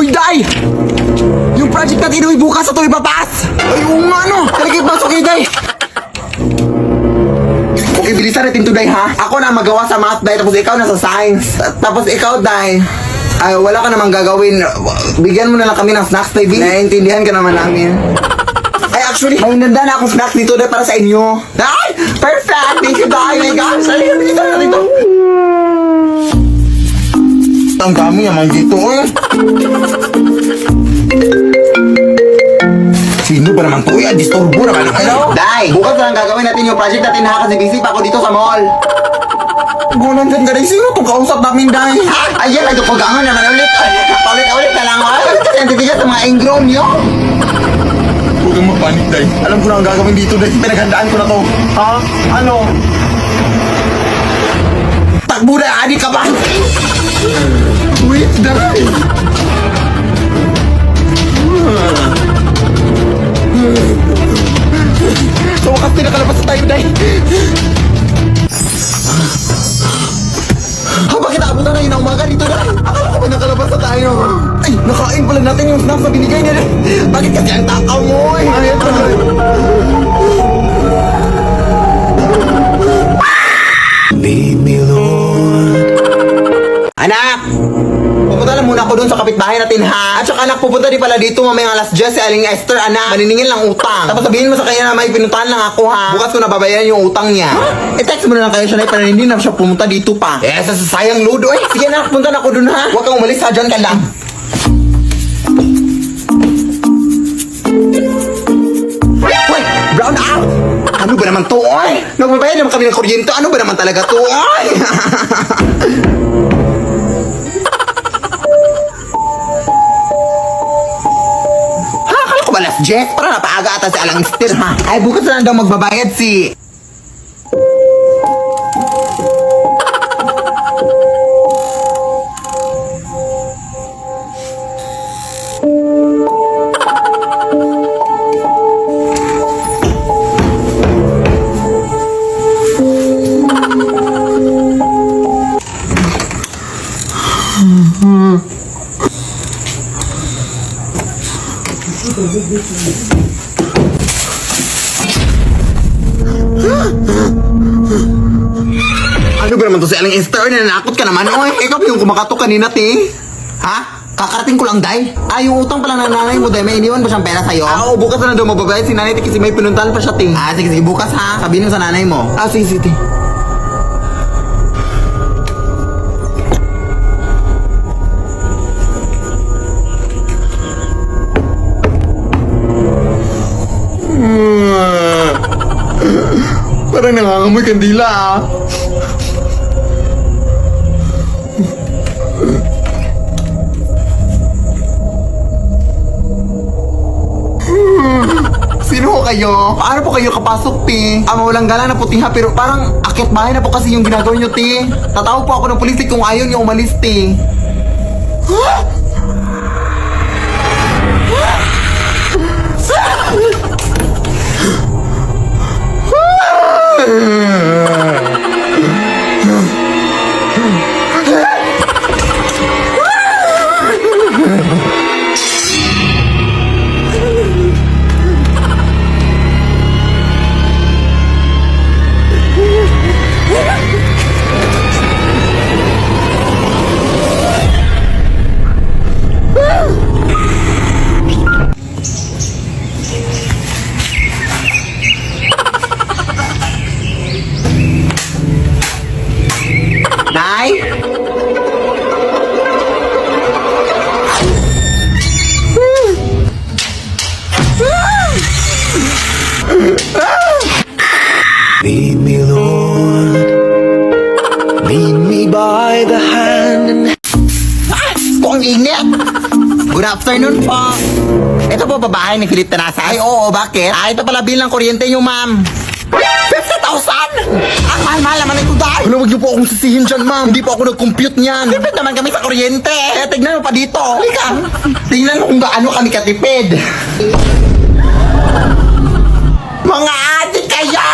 Uy, Day! Yung project natin uy bukas sa to ipapas! Ay, oo nga no! Halika pasok kayo, Day! Okay, bilisan natin to, Day, ha? Ako na magawa sa math, Day, tapos ikaw na sa science. Tapos ikaw, Day, ay, wala ka namang gagawin. Bigyan mo na lang kami ng snacks, baby. Naiintindihan ka naman namin. Ay, actually, may nanda na akong snacks dito, Day, para sa inyo. Ay! Perfect! Thank you, Day! My gosh! Ay, bilisan na dito! Ang dami naman dito, eh. Sino ba naman to? Disturbo naman. Hello? Day, bukas na lang gagawin natin yung project natin ha kasi busy pa ako dito sa mall. Gunan dyan ka rin. Sino itong kausap namin, Day? Ha? Ayan, ay tupagangan naman ulit. Paulit-ulit na lang. Kasi ang titigas sa mga ingrown nyo. Huwag kang mapanik, Day. Alam ko na ang gagawin dito, Day. Pinaghandaan ko na to. Ha? Ano? Takbo na, adi ka ba? Wait, Day. So, wakas pinakalabas na tayo, Day. Bakit naabutan na yun ang umaga dito, Day? Akala ko ba nakalabas na tayo? Ay, nakain pala natin yung snacks na binigay niya, Day. Bakit kasi ang takaw mo, eh? Ayan, Day. Leave me, Lord. Anak! Pupunta lang muna ako dun sa kapitbahay natin, ha? At saka anak, pupunta din pala dito mamayang alas 10 si Aling Esther, anak. Maniningin lang utang. Tapos sabihin mo sa kanya na may pinuntahan lang ako, ha? Bukas ko nababayaran yung utang niya. I-text mo na lang kayo siya na para hindi na siya pumunta dito pa. Eh, sayang load, eh. Sige, anak, punta na ako dun, ha? Huwag kang umalis, ha? Diyan ka lang. Uy, brown out! Ano ba naman to, oy? Nagbabayad naman kami ng kuryente. Ano ba naman talaga to, oy? Balas Jeff, para napaaga ata si Alang Esther, ha? Ay, bukas na lang daw magbabayad si... Ano ba naman to si Aling Esther? Nanakot ka naman, oy. Ikaw ba yung kumakatok kanina, ti? Ha? Kakarating ko lang, Day. Yung utang pala ng nanay mo, Day. May iniwan ba siyang pera sa'yo? Oo, bukas na daw mababayad si nanay, kasi may pinuntahan pa siya, ti. Sige, bukas, ha? Sabihin mo sa nanay mo. Sige, ti. Parang nangangamoy kandila, ah. Sino ho kayo? Paano po kayo kapasok, ti? Mawalang gala na po, ti, ha? Pero parang akit bahay na po kasi yung ginagawin nyo, ti. Tatawag po ako ng pulis kung ayaw nyo umalis, ti. Nay? Lead me, Lord. Lead me by the hand and... Kung init! Good afternoon po. Ito po babae ni Philip Tanasa. Ay, oo, bakit? Ito pala bilang kuryente nyo, ma'am. 50,000! Ang mahal-mahal naman ito, Day! Wala, huwag niyo po akong sisihin dyan, ma'am. Hindi po ako nag-compute niyan. Tipid naman kami sa kuryente. Tignan mo pa dito. Halika. Tingnan mo kung gaano kami katipid. Mga adik kayo!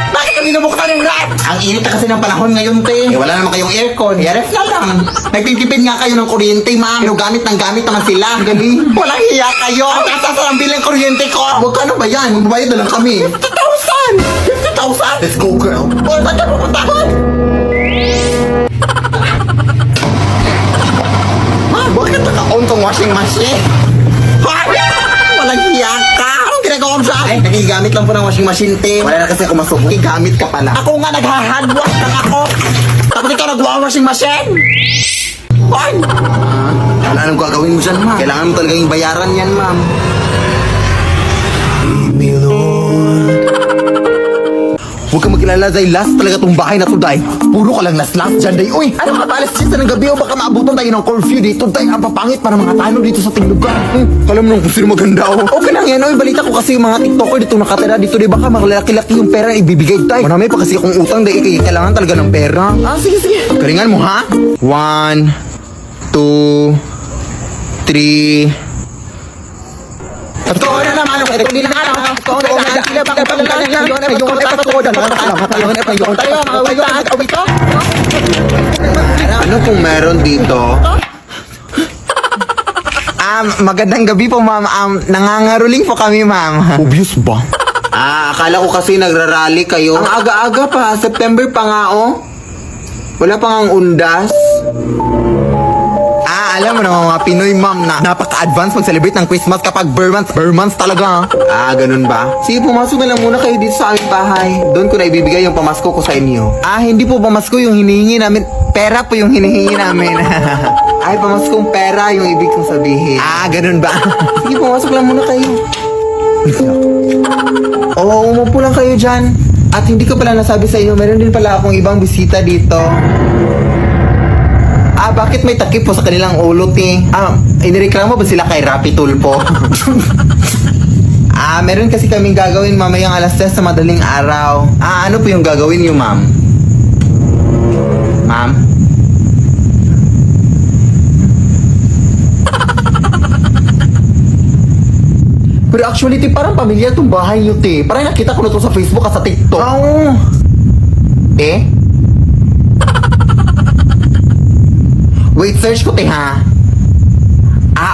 Bakit kami nabuksan yung ref! Ang init na kasi ng panahon ngayon, te. Eh, wala naman kayong aircon. Eh, ref na lang. Nagtitipid nga kayo ng kuryente, ma'am. Pero gamit naman sila. Ang galing. Walang hiya kayo. Ang taas ang bilang kuryente ko. Huwag ka na ba yan? Magbayad na lang kami. 50,000! 50,000? Let's go, girl. O, saan ka pupunta? Ma, bakit naka-on tong washing machine? Ha? Walang hiya ka. Anong ginagawa mo siya? Eh, nagigamit lang po ng washing machine, te. Wala na kasi ako masubo. Igamit ka pala. Ako nga nagha-handwash lang ako. Tapos ikaw nagwa-washing machine. Hoy! Wala nang gagawin mo dyan, ma'am. Kailangan mo talaga yung bayaran yan, ma'am. Lead me, Lord. Huwag kang magkilala, Zay. Last talaga tong bahay na to, Day. Puro ka lang last dyan, Day. Uy, ano ka ba? Alas 6 ng gabi o baka maabutan tayo ng curfew dito, Day. Ang papangit para mga tano dito sa tinglugan. Alam mo nung kung sino maganda, oh. Okay lang yan, oy. Balita ko kasi yung mga TikToker dito nakatira dito, Day. Baka makalaki-laki yung pera na ibibigay, Day. Marami pa kasi akong utang, Day. Kailangan talaga ng pera. Ah, sige, sige. Galingan mo, ha? 1, 2, 3... Totoo na naman ako. Hindi na ano. Totoo na. Sila bang pagkakalang yung totoo na. Ano kung meron dito? Magandang gabi po, ma'am. Nangangaruling po kami, ma'am. Obvious ba? Akala ko kasi nagrarally kayo. Ang aga-aga pa. September pa nga, oh. Wala pa nga ang undas. Alam mo naman mga Pinoy, ma'am, na napaka-advance mag-celebrate ng Christmas kapag bare months talaga. Ganun ba? Sige, pumasok na lang muna kayo dito sa aming bahay. Doon ko na ibibigay yung pamasko ko sa inyo. Hindi po pamasko yung hinihingi namin. Pera po yung hinihingi namin. Ay, pamaskong pera yung ibig kong sabihin. Ganun ba? Sige, pumasok lang muna kayo. Oo, umupo lang kayo dyan. At hindi ko pala nasabi sa inyo, meron din pala akong ibang bisita dito. Bakit may takip po sa kanilang ulo, te? Inireklamo ba sila kay Rapi Tulpo? Meron kasi kaming gagawin mamayang alas 3 sa madaling araw. Ano po yung gagawin niyo, ma'am? Ma'am? Pero actually, te, parang pamilya itong bahay niyo, te. Parang nakita ko na to sa Facebook at sa TikTok. Wait, search ko, te, ha?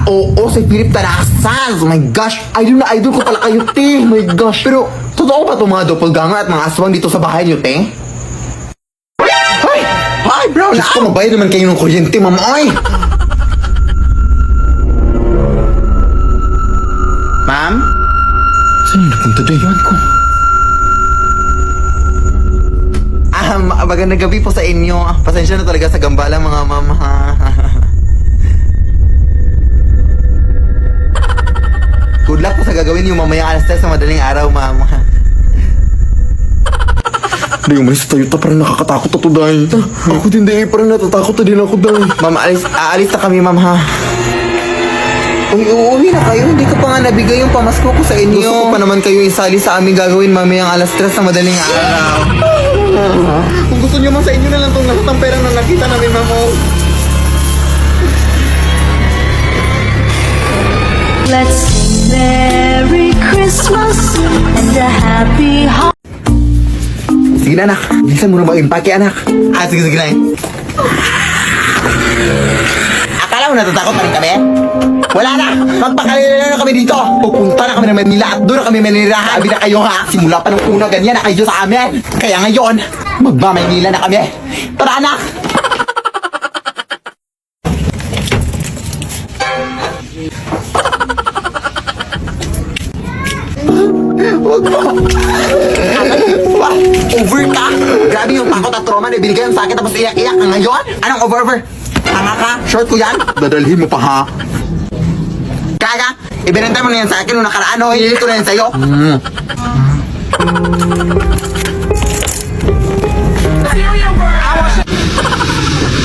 Oo, si Philip Tarasas. Oh my gosh, idol na idol ko pala kayo, te. Oh my gosh. Pero, totoo ba itong mga doppelganger at mga aswang dito sa bahay niyo, te? Hi, bro! Diyos ko, mabayad naman kayo ng kuryente, ma'am. Oy! Ma'am? Saan yung napunta doon? Iwan ko. Magandang gabi po sa inyo. Pasensya na talaga sa gambala, mga ma'am. Good luck po sa gagawin niyo mamayang alas 3 sa madaling araw, ma'am. Hindi, umalis tayo. Parang nakakatakot ako, Day. Ako din, Day. Parang natatakot na din ako, Day. Ma'am, aalis na kami, ma'am, ha? Uuwi na kayo. Hindi ko pa nga nabigay yung pamasko ko sa inyo. Gusto ko pa naman kayo isali sa aming gagawin mamayang alas 3 sa madaling araw. Kung gusto nyo man sa inyo na lang itong lahat ng perang na nakita namin, ma'am. Let's sing Merry Christmas and a Happy Holiday. Sige na, anak. Bilisan mo na mag-impake, anak. Sige na. Akala mo natatakot pa rin kami? Wala na! Magpakalala na kami dito! Pupunta na kami ng Manila at doon na kami manirahan. Sabi na kayo, ha? Simula pa nung una, ganyan na kayo sa amin. Kaya ngayon, magmamaynila na kami. Tara, anak! Huwag mo! Over ka! Grabe yung takot at trauma na binigay sa akin tapos iyak-iyak ka ngayon? Anong over? Tanga ka? Short ko yan? Dadalhin mo pa, ha? Kaga, ibinantay mo na yan sa akin nung nakaraan, o hindi ko na yan sa'yo.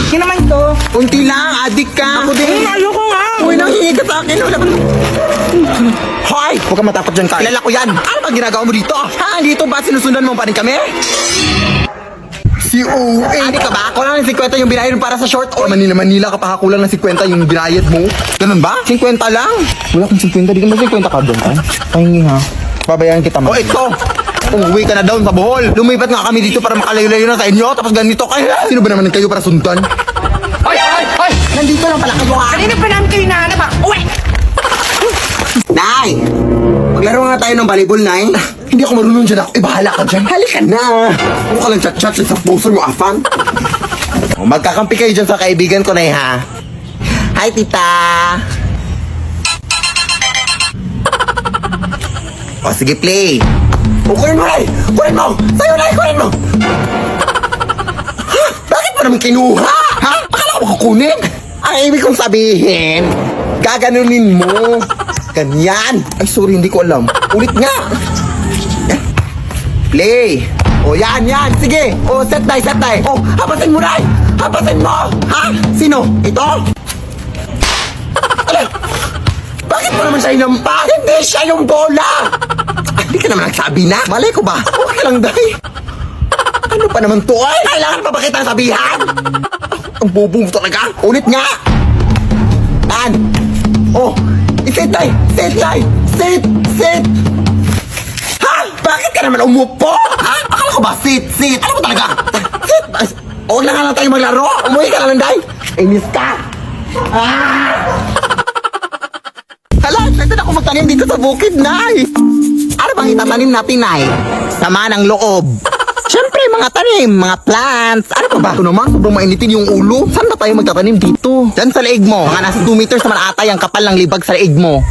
Hindi naman to. Kunti lang, adik ka. Ako din. Ayoko nga. Uy, nanghingi ka sa akin. Hoy! Huwag ka matakot dyan, Carl. Kilala ko yan. Ano ba ginagawa mo dito? Dito ba sinusundan mo pa rin kami? Si O.A. Adi ka ba? Kulang ng 50 yung binayad para sa short o Manila ka pa kulang ng 50 yung binayad mo. Ganun ba? 50 lang? Wala kang 50. Di ka ba 50 ka doon, ha? Pahingi, ha? Babayaran kita, ma. Ito! Umuwi ka na down sa Bohol. Lumipat nga kami dito para makalayo-layo na sa inyo. Tapos ganito kayo. Sino ba naman kayo para sundan? Hoy! Nandito lang pala kayo ha. Kanina pa namin kayo nahanap ha? Uwe! Nay! Maglaro nga tayo ng volleyball, Nay. Hindi ako marunong dyan ako. Bahala ka dyan. Halika na. Ano ka lang chat-chat sa puso mo, afang? Magkakampi kayo dyan sa kaibigan ko, Nay, ha? Hi, tita. O, sige, play. O, kunin mo, Nay. Kunin mo. Sa'yo, Nay. Kunin mo. Ha? Bakit mo naman kinuha? Ha? Akala ko kukunin? Ang ibig kong sabihin, gaganunin mo. Ganyan. Ay, sorry, hindi ko alam. Ulit nga. Play. O, yan. Sige. O, set tayo. O, hapasin mo, Nay. Hapasin mo. Ha? Sino? Ito? Ala, bakit mo naman siya inampak? Hindi siya yung bola. Ay, hindi ka naman nagsabi na. Malay ko ba? Okay lang, Day. Ano pa naman to? Ay, kailangan pa ba kitang sabihan? Ang bobo mo talaga. Ulit nga. Yan. Oh, iset tayo. Sit. Ha? Bakit ka naman umupo? Ha? Akala ko ba sit? Ano mo talaga? Sit. O na nga lang tayo maglaro. Umuwi ka lang, Day. Inis ka. Hala, pwede na ako magtanim dito sa bukid, Nay. Ano bang itatanim natin, Nay? Sama ng loob. Siyempre, mga tanim, mga plants. Ano pa ba? Ito naman, sobrang mainitin yung ulo. Saan ba tayo magtatanim dito? Diyan sa leeg mo. Mga nasa 2 meters naman ata yung kapal ng libag sa leeg mo.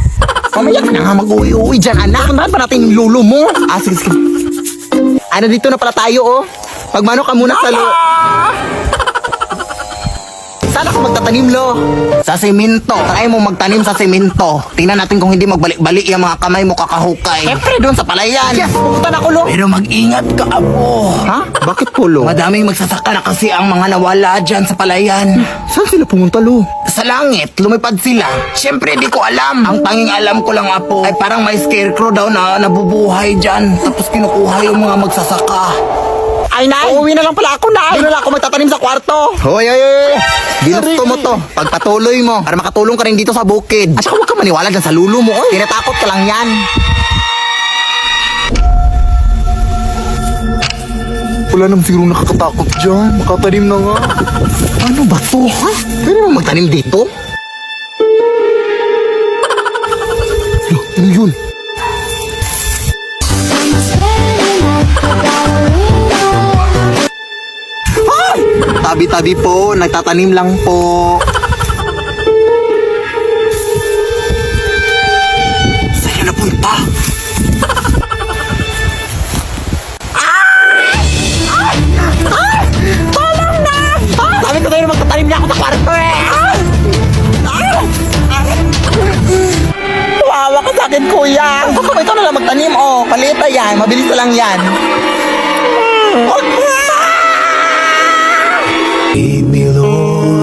Mamaya ka na nga mag-uwi-uwi dyan, anak. Puntahan pa natin yung lulo mo. Sige. Ano, dito na pala tayo, oh. Pagmano ka muna sa Saan ako magtatanim, Lo? Sa semento. Try mo magtanim sa semento. Tingnan natin kung hindi magbalik-balik yung mga kamay mo kakahukay. Siyempre, doon sa palayan. Yes, pupunta na ako, Lo. Pero mag-ingat ka, Apo. Ha? Bakit po, Lo? Madaming magsasaka na kasi ang mga nawala dyan sa palayan. Saan sila pumunta, Lo? Sa langit. Lumipad sila. Siyempre, di ko alam. Ang tanging alam ko lang, Apo, ay parang may scarecrow daw na nabubuhay dyan. Tapos kinukuha yung mga magsasaka. Ay, Nay! Uuwi na lang pala ako, Nay! Doon na lang ako magtatanim sa kwarto! Hoy! Ginusto mo to. Pagpatuloy mo para makatulong ka rin dito sa bukid. At saka huwag ka maniwala dyan sa lulo mo, oy. Tinatakot ka lang yan. Wala naman siguro nakakatakot dyan. Makatanim na nga. Ano ba to, ha? Pwede mo magtanim dito? Ano yun? Tabi-tabi po, nagtatanim lang po. Saan na punta? Tolong na! Sabi ko tayo na magtatanim niya ako sa kwarto eh! Wawa ka sa akin, kuya! Kung ikaw na lang magtanim, oh, palita yan, mabilis na lang yan. Lead me, Lord.